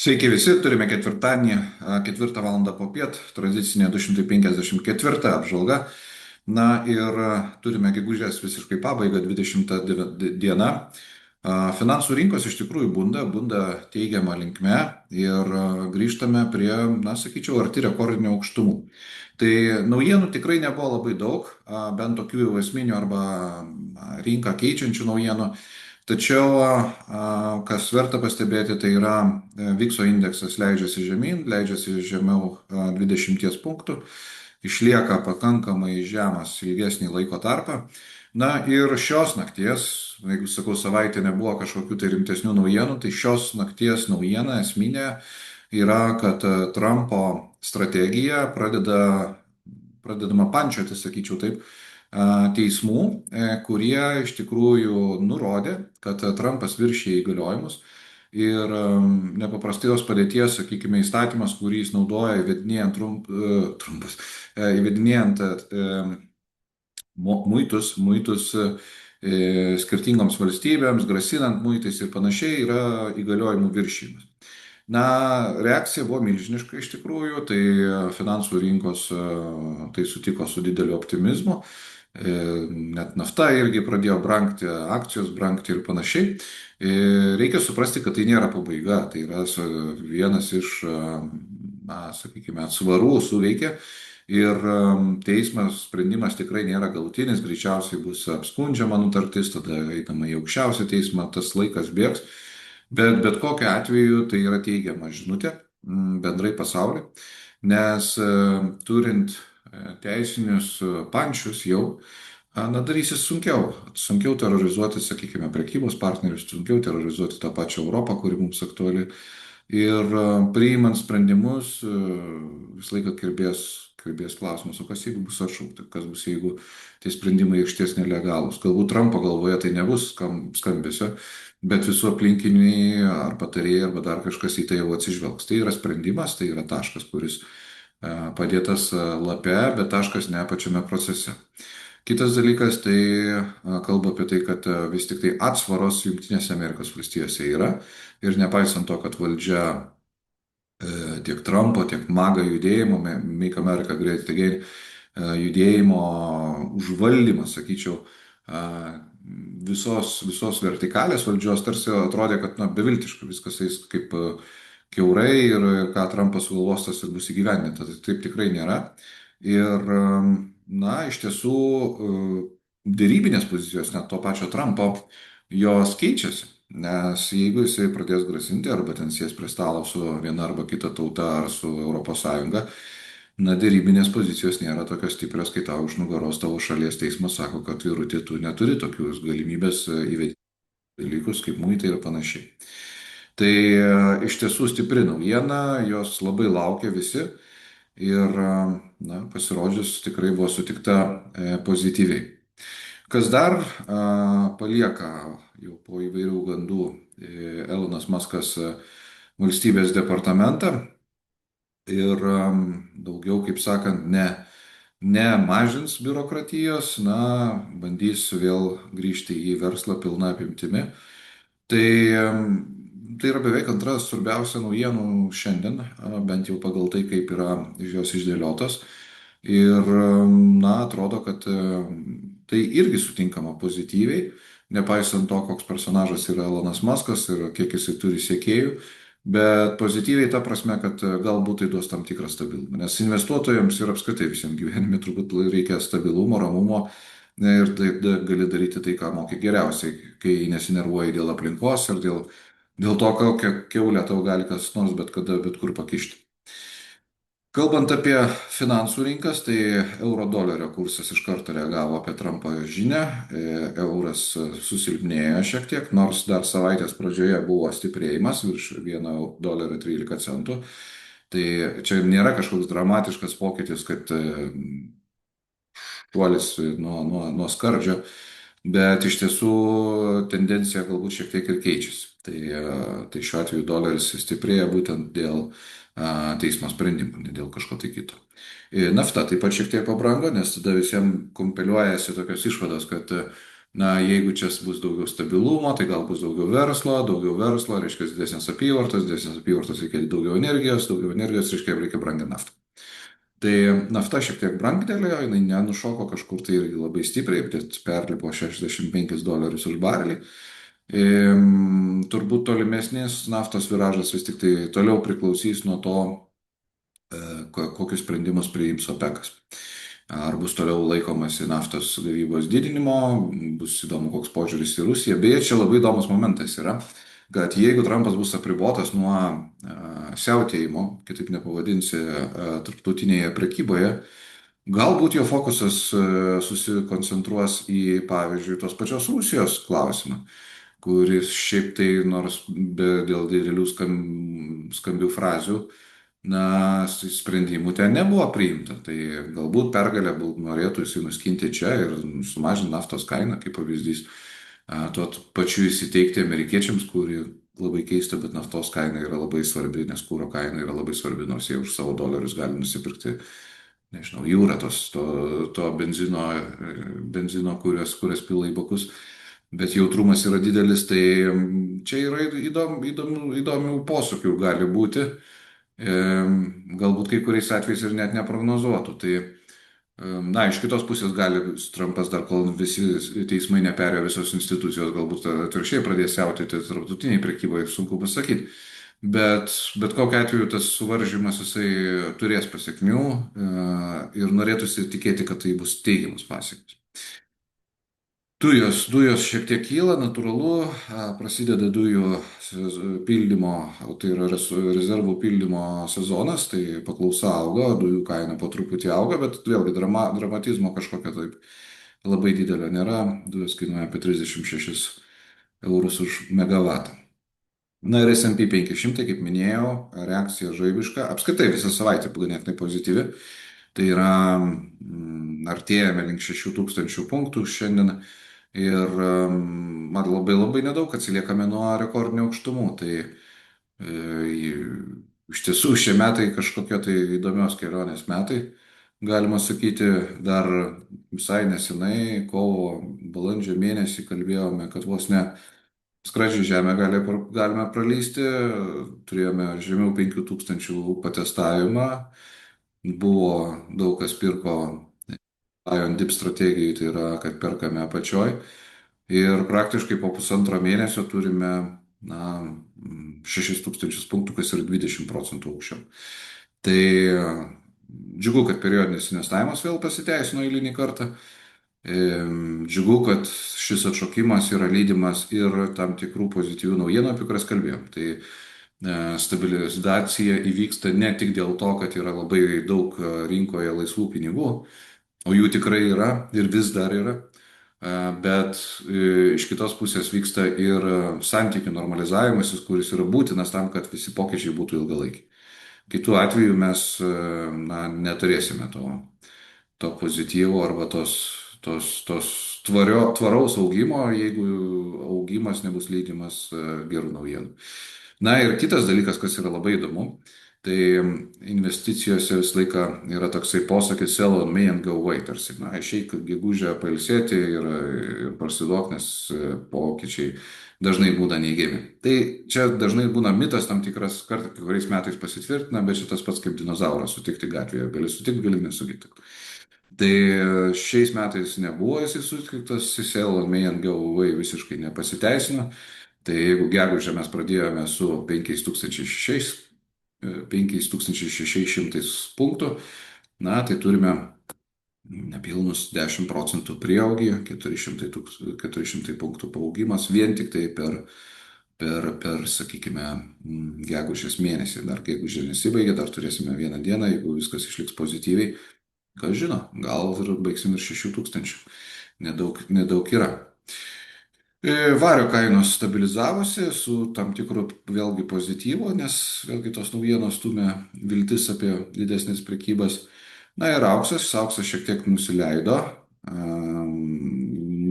Sveiki visi, turime ketvirtadienį, 4 valandą popiet, tradicinė 254 apžvalga. Na ir turime gegužės visiškai pabaigą, 20 diena. Finansų rinkos iš tikrųjų bunda teigiamą linkme ir grįžtame prie, na, sakyčiau, arti rekordinių aukštumų. Tai naujienų tikrai nebuvo labai daug, bent tokių jau esminių arba rinką keičiančių naujienų. Tačiau, kas verta pastebėti, tai yra Vikso indeksas leidžiasi žemyn, leidžiasi žemiau 20 punktų, išlieka pakankamai žemas ilgesnį laiko tarpą. Na ir šios nakties, jeigu sakau, savaitė nebuvo kažkokių tai rimtesnių naujienų, tai šios nakties naujiena esminė yra, kad Trumpo strategija pradedama pančioti, sakyčiau taip, teismų, kurie iš tikrųjų nurodė, kad Trumpas viršė įgaliojimus ir nepaprastajos padėties, sakykime, įstatymas, kurį jis naudoja įvedinėjant muitus skirtingoms valstybėms, grasinant muitais ir panašiai, yra įgaliojimų viršymas. Na, reakcija buvo milžiniška iš tikrųjų, tai finansų rinkos tai sutiko su dideliu optimizmu. Net nafta irgi pradėjo brangti, akcijos brangti ir panašiai. Reikia suprasti, kad tai nėra pabaiga, tai yra vienas iš, na, sakykime, atsvarų suveikė ir teismas sprendimas tikrai nėra galutinis, greičiausiai bus apskundžiama nutartis, tada einama į aukščiausią teismą, tas laikas bėgs, bet kokiu atveju tai yra teigiama žinutė bendrai pasauliu, nes turint teisinius pančius jau, na, darysis sunkiau terrorizuoti, sakykime, prekybos partnerius, sunkiau terrorizuoti tą pačią Europą, kuri mums aktuali. Ir priimant sprendimus visą laiką kirbės klausimas, o kas jeigu bus atšaukta, kas bus jeigu tie sprendimai išties nelegalūs. Galbūt Trumpo galvoje tai nebus skambesio, bet visų aplinkiniai ar patarėjai arba dar kažkas į tai jau atsižvelgs. Tai yra sprendimas, tai yra taškas, kuris padėtas lape, bet taškas ne pačiame procese. Kitas dalykas, tai kalba apie tai, kad vis tik tai atsvaros Junktinėse Amerikos valstijose yra ir nepaisant to, kad valdžia tiek Trumpo, tiek MAGA judėjimo, Make America Great Again judėjimo užvaldymas, sakyčiau, visos vertikalės valdžios tarsi atrodė, kad beviltiška viskas eis kaip kiaurai ir ką Trumpas sugalvos, tas ir bus įgyvendinta. Tai taip tikrai nėra. Ir, na, iš tiesų, dėrybinės pozicijos net to pačio Trumpo, jos keičiasi. Nes jeigu jisai pradės grasinti arba ten sės prie stalo su viena arba kita tauta ar su Europos Sąjunga, na, dėrybinės pozicijos nėra tokios stiprios, kai tau už nugaros tavo šalies teismas sako, kad vyruti tu neturi tokius galimybės įveikti dalykus kaip muitai ir panašiai. Tai iš tiesų stipri naujiena, jos labai laukia visi ir, na, pasirodžius tikrai buvo sutikta pozityviai. Kas dar palieka jau po įvairių gandų Elonas Muskas valstybės departamentą ir daugiau, kaip sakant, ne mažins biurokratijos, na, bandys vėl grįžti į verslą pilna apimtimi. Tai yra beveik antra svarbiausia naujienų šiandien, bent jau pagal tai, kaip yra jos išdėliotos. Ir, na, atrodo, kad tai irgi sutinkama pozityviai, nepaisant to, koks personažas yra Elonas Muskas ir kiek jisai turi sekėjų, bet pozityviai ta prasme, kad galbūt tai duos tam tikrą stabilumą. Nes investuotojams ir apskritai visiems gyvenime turbūt reikia stabilumo, ramumo ir tai gali daryti tai, ką moki geriausiai, kai nesinervuoji dėl aplinkos ir dėl to, kokią kiaulę tau gali kas nors bet kada, bet kur pakišti. Kalbant apie finansų rinkas, tai euro dolerio kursas iš karto reagavo apie Trumpo žinią, euras susilpnėjo šiek tiek, nors dar savaitės pradžioje buvo stiprėjimas virš $1.13. Tai čia nėra kažkoks dramatiškas pokytis, kad šuolis nuo skardžio, bet iš tiesų tendencija galbūt šiek tiek ir keičiasi. Tai šiuo atveju doleris stiprėja būtent dėl teismo sprendimų, ne dėl kažko tai kito. Nafta taip pat šiek tiek pabrango, nes tada visiems kompiliuojasi tokios išvados, kad Na, jeigu čia bus daugiau stabilumo, tai gal bus daugiau verslo, reiškia didesnės apyvartos reikia daugiau energijos, reiškia reikia branginti naftą. Tai nafta šiek tiek brangtelėjo, jinai nenušoko kažkur tai irgi labai stipriai, bet perlipo $65 už barelį. Turbūt tolimesnės naftos viražas vis tik tai toliau priklausys nuo to, kokius sprendimus priims OPECas. Ar bus toliau laikomasi naftos gavybos didinimo, bus įdomu, koks požiūris į Rusiją. Beje, čia labai įdomus momentas yra, kad jeigu Trumpas bus apribotas nuo siautėjimo, kitaip nepavadinsi, tarptautinėje prekyboje, galbūt jo fokusas susikoncentruos į, pavyzdžiui, tos pačios Rusijos klausimą, kuris šiaip tai nors dėl didelių skambių frazių, na, sprendimų ten nebuvo priimta. Tai galbūt pergalę norėtų jisai nuskinti čia ir sumažinti naftos kainą, kaip pavyzdys. Tuo pačiu įsiteikti amerikiečiams, kuri labai keista, bet naftos kaina yra labai svarbi, nes kūro kaina yra labai svarbi, nors jie už savo dolerius gali nusipirkti, nežinau, jūrą to benzino, kurias pila į bakus. Bet jautrumas yra didelis, tai čia yra įdomių posūkių gali būti. Galbūt kai kuriais atvejais ir net neprognozuotų. Tai, na, iš kitos pusės gali Trumpas dar, kol visi teismai neperėjo, visos institucijos galbūt atvirkščiai pradės siautėti tarptautiniai prekyboje, sunku pasakyti. Bet kokiu atveju tas suvaržymas jisai turės pasiekmių ir norėtųsi tikėti, kad tai bus teigiamas pasiekmes. Dujos šiek tiek kyla, natūralu, prasideda dujų pildymo, tai yra rezervų pildymo sezonas, tai paklausa auga, dujų kaina po truputį auga, bet vėlgi dramatizmo kažkokio taip labai didelio nėra, dujos kainuoja apie 36 eurus už megavatą. Na ir S&P 500, kaip minėjau, reakcija žaibiška, apskritai visą savaitę ganėtinai pozityvi, tai yra artėjame link 6000 punktų šiandien. Ir man labai labai nedaug atsiliekame nuo rekordinių aukštumų. Tai iš tiesų šie metai kažkokie tai įdomios kelionės metai. Galima sakyti, dar visai nesenai, kovo, balandžio mėnesį kalbėjome, kad vos ne skradžiai žemę galime pralysti. Turėjome žemiau 5000 patestavimą. Buvo daug kas pirko Lion Dip strategijai, tai yra, kad perkame apačioj. Ir praktiškai po pusantro mėnesio turime, na, 6000 punktų, kas yra 20% aukščiau. Tai džiugu, kad periodinis investavimas vėl pasiteisino eilinį kartą. Džiugu, kad šis atšokimas yra lydimas ir tam tikrų pozityvių naujienų, apie kurias kalbėjom. Tai stabilizacija įvyksta ne tik dėl to, kad yra labai daug rinkoje laisvų pinigų, o jų tikrai yra ir vis dar yra, bet iš kitos pusės vyksta ir santykių normalizavimasis, kuris yra būtinas tam, kad visi pokyčiai būtų ilgalaikiai. Kitu atveju mes, na, neturėsime to pozityvo arba tos tvaraus augimo, jeigu augimas nebus lydimas gerų naujienų. Na ir kitas dalykas, kas yra labai įdomu, tai investicijose visą laiką yra toksai posakis sell on me and go away, tarsi, na, išeik gegužę pailsėti ir parsiduok, nes pokyčiai dažnai būna neigiami. Tai čia dažnai būna mitas tam tikras, kartais kuriais metais pasitvirtina, bet šitas pats kaip dinozauras sutikti gatvėje, gali sutikti, gali nesutikti. Tai šiais metais nebuvo jisai sutiktas, sell on me and go away visiškai nepasiteisino. Tai jeigu gegužę mes pradėjome su 5600 punktų, na, tai turime nepilnus 10% prieaugį, 400 punktų paaugimas vien tik tai per, sakykime, gegužės mėnesį. Dar gegužė nesibaigė, dar turėsime vieną dieną, jeigu viskas išliks pozityviai. Kas žino, gal ir baigsim ir 6000. Nedaug yra. Vario kainos stabilizavosi su tam tikru vėlgi pozityvu, nes vėlgi tos naujienos stumia viltis apie didesnės prekybas. Na ir auksas šiek tiek nusileido,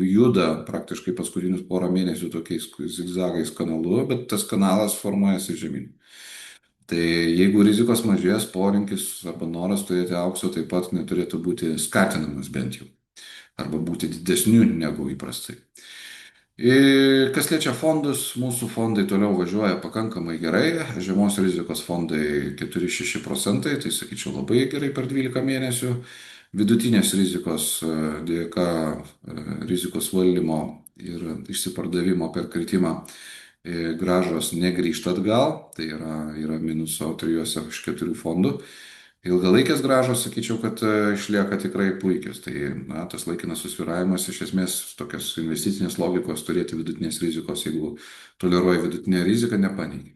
juda praktiškai paskutinius porą mėnesių tokiais zigzagais kanalu, bet tas kanalas formuojasi žemyn. Tai jeigu rizikos mažės, polinkis arba noras turėti aukso taip pat neturėtų būti skatinamas bent jau. arba būti didesniu negu įprastai. Kas liečia fondus, mūsų fondai toliau važiuoja pakankamai gerai. Žemos rizikos fondai 4-6%, tai sakyčiau labai gerai per 12 mėnesių. Vidutinės rizikos dėka rizikos valdymo ir išsipardavimo per kritimą gražos negrįžta atgal, tai yra minuso 3 iš 4 fondų. Ilgalaikės gražos, sakyčiau, kad išlieka tikrai puikios. Tai na, tas laikinas susvyravimas iš esmės tokios investicinės logikos turėti vidutinės rizikos, jeigu toleruoja vidutinę riziką, nepaneigia.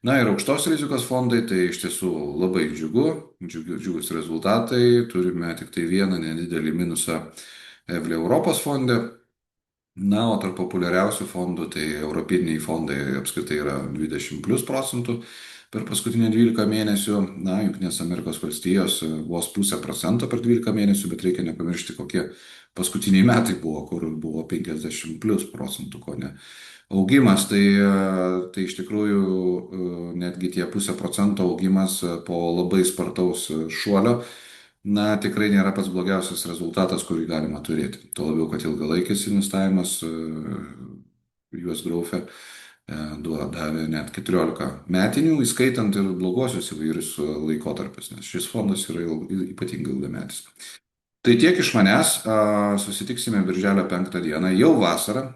Na ir aukštos rizikos fondai, tai iš tiesų labai džiugus rezultatai. Turime tik tai vieną nedidelį minusą Evli Europos fonde. Na, o tarp populiariausių fondų, tai europiniai fondai apskritai yra 20+ procentų per paskutinį 12 mėnesių. Na, Junktinės Amerikos valstijos vos 0,5% per 12 mėnesių, bet reikia nepamiršti, kokie paskutiniai metai buvo, kur buvo 50+% ko ne. Augimas, tai iš tikrųjų netgi tie 0,5% augimas po labai spartaus šuolio, na, tikrai nėra pats blogiausias rezultatas, kurį galima turėti. Tuo labiau, kad ilgalaikis investavimas US Growth davė net 14 metinių, įskaitant ir blogosius įvairius laikotarpius, nes šis fondas yra ypatingai ilgametis. Tai tiek iš manęs, susitiksime birželio 5 dieną, jau vasarą,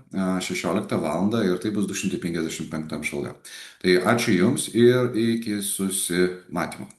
16 val. Ir tai bus 255 apžvalga. Tai ačiū Jums ir iki susimatymo.